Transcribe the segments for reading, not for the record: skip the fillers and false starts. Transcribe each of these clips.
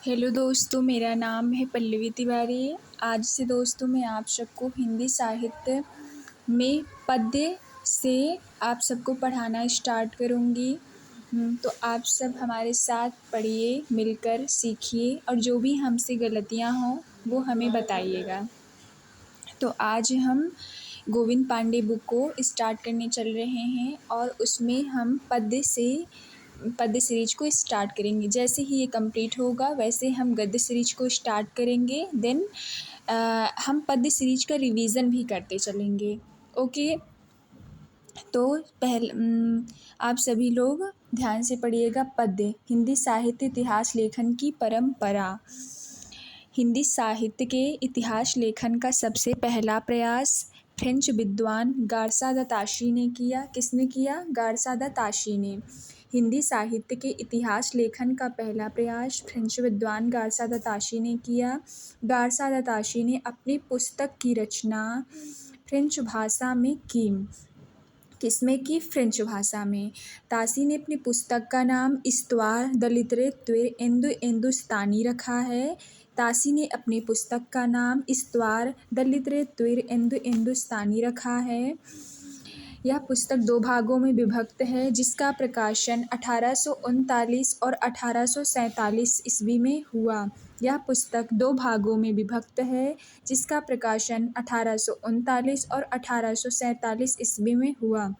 Hello दोस्तों, मेरा नाम है पल्लवी तिवारी। आज से दोस्तों मैं आप सबको हिंदी साहित्य में पद्य से आप सबको पढ़ाना स्टार्ट करूँगी। तो आप सब हमारे साथ पढ़िए, मिलकर सीखिए और जो भी हमसे गलतियाँ हों वो हमें बताइएगा। तो आज हम गोविंद पांडे बुक को स्टार्ट करने चल रहे हैं और उसमें हम पद्य सीरीज को स्टार्ट करेंगे। जैसे ही ये कंप्लीट होगा वैसे हम गद्य सीरीज को स्टार्ट करेंगे। देन हम पद्य सीरीज का रिवीजन भी करते चलेंगे। ओके, तो आप सभी लोग ध्यान से पढ़िएगा। पद्य हिंदी साहित्य इतिहास लेखन की परंपरा। हिंदी साहित्य के इतिहास लेखन का सबसे पहला प्रयास फ्रेंच विद्वान गारसा द ताशी ने किया। किसने किया? गारसा द ताशी ने। हिंदी साहित्य के इतिहास लेखन का पहला प्रयास फ्रेंच विद्वान गारसा द ताशी ने किया। गारसा द ताशी ने अपनी पुस्तक की रचना फ्रेंच भाषा में की। किसमें की? फ्रेंच भाषा में। ताशी ने अपनी पुस्तक का नाम इस्तवार द लिटरेतुर हिंदुस्तानी रखा है। ताशी ने अपनी पुस्तक का नाम इस्तवार द लिटरेतुर हिंदुस्तानी रखा है। यह पुस्तक 2 भागों में विभक्त है, जिसका प्रकाशन 1839 और 1847 ईस्वी में हुआ। यह पुस्तक 2 भागों में विभक्त है, जिसका प्रकाशन 1839 और 1847 ईस्वी में हुआ।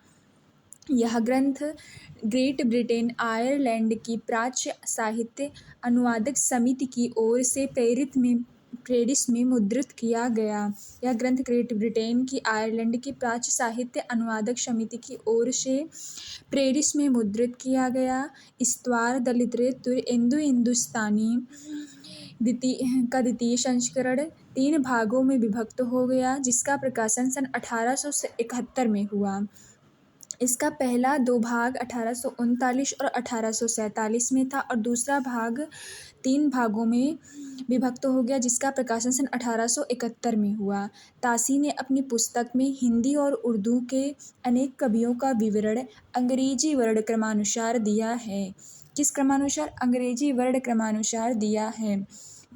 यह ग्रंथ ग्रेट ब्रिटेन आयरलैंड की प्राच्य साहित्य अनुवादक समिति की ओर से पेरिस में मुद्रित किया गया। यह ग्रंथ ग्रेट ब्रिटेन की आयरलैंड की प्राच्य साहित्य अनुवादक समिति की ओर से पेरिस में मुद्रित किया गया। इस्तवार द लिटरेतुर हिंदुस्तानी का द्वितीय संस्करण 3 भागों में विभक्त हो गया, जिसका प्रकाशन सन 1871 में हुआ। इसका पहला 2 भाग 1839 और 1847 में था और दूसरा भाग 3 भागों में विभक्त हो गया, जिसका प्रकाशन सन 1871 में हुआ। ताशी ने अपनी पुस्तक में हिंदी और उर्दू के अनेक कवियों का विवरण अंग्रेजी वर्ण क्रमानुसार दिया है। किस क्रमानुसार? अंग्रेजी वर्ण क्रमानुसार दिया है।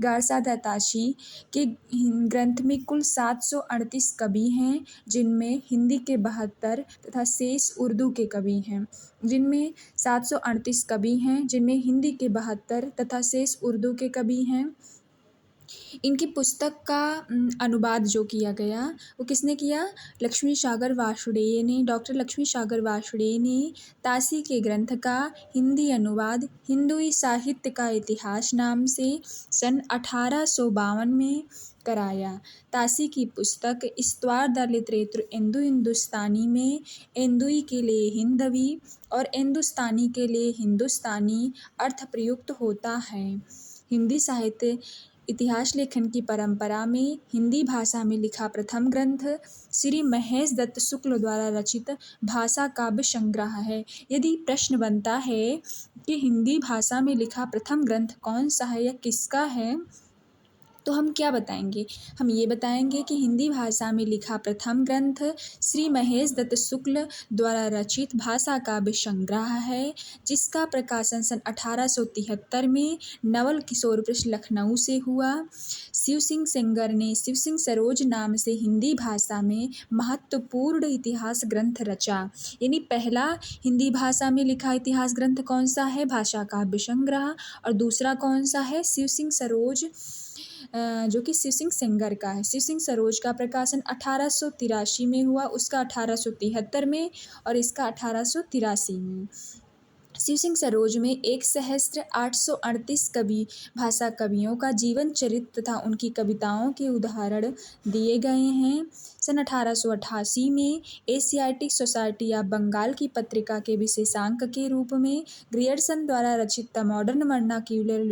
गारसा द ताशी के ग्रंथ में कुल 738 कवि हैं, जिनमें हिंदी के 72 तथा शेष उर्दू के कवि हैं। जिनमें 738 कवि हैं, जिनमें हिंदी के 72 तथा शेष उर्दू के कवि हैं। इनकी पुस्तक का अनुवाद जो किया गया वो किसने किया? लक्ष्मी सागर वार्ष्णेय ने। डॉक्टर लक्ष्मी सागर वार्ष्णेय ने ताशी के ग्रंथ का हिंदी अनुवाद हिंदुई साहित्य का इतिहास नाम से सन 1852 में कराया। ताशी की पुस्तक इस्तवार द लिटरेतुर हिंदुस्तानी में हिंदुई के लिए हिंदवी और हिंदुस्तानी के लिए हिंदुस्तानी अर्थ प्रयुक्त होता है। हिंदी साहित्य इतिहास लेखन की परंपरा में हिंदी भाषा में लिखा प्रथम ग्रंथ श्री महेश दत्त शुक्ल द्वारा रचित भाषा काव्य संग्रह है। यदि प्रश्न बनता है कि हिंदी भाषा में लिखा प्रथम ग्रंथ कौन सा है या किसका है, तो हम क्या बताएंगे? हम ये बताएंगे कि हिंदी भाषा में लिखा प्रथम ग्रंथ श्री महेश दत्त शुक्ल द्वारा रचित भाषा काव्य संग्रह है, जिसका प्रकाशन सन 1873 में नवल किशोर प्रेस लखनऊ से हुआ। शिव सिंह सेंगर ने शिव सिंह सरोज नाम से हिंदी भाषा में महत्वपूर्ण इतिहास ग्रंथ रचा। यानी पहला हिंदी भाषा में लिखा इतिहास ग्रंथ कौन सा है? भाषा काव्य संग्रह। और दूसरा कौन सा है? शिव सिंह सरोज, जो कि शिव सिंह सेंगर का है। शिव सिंह सरोज का प्रकाशन 1883 में हुआ, उसका 1873 में और इसका 1883 में। शिव सिंह सरोज में 1838 कवि भाषा कवियों का जीवन चरित्र तथा उनकी कविताओं के उदाहरण दिए गए हैं। सन 1888 में एशियाटिक सोसाइटी ऑफ बंगाल की पत्रिका के विशेषांक के रूप में ग्रियर्सन द्वारा रचित द मॉडर्न वर्नाक्यूलर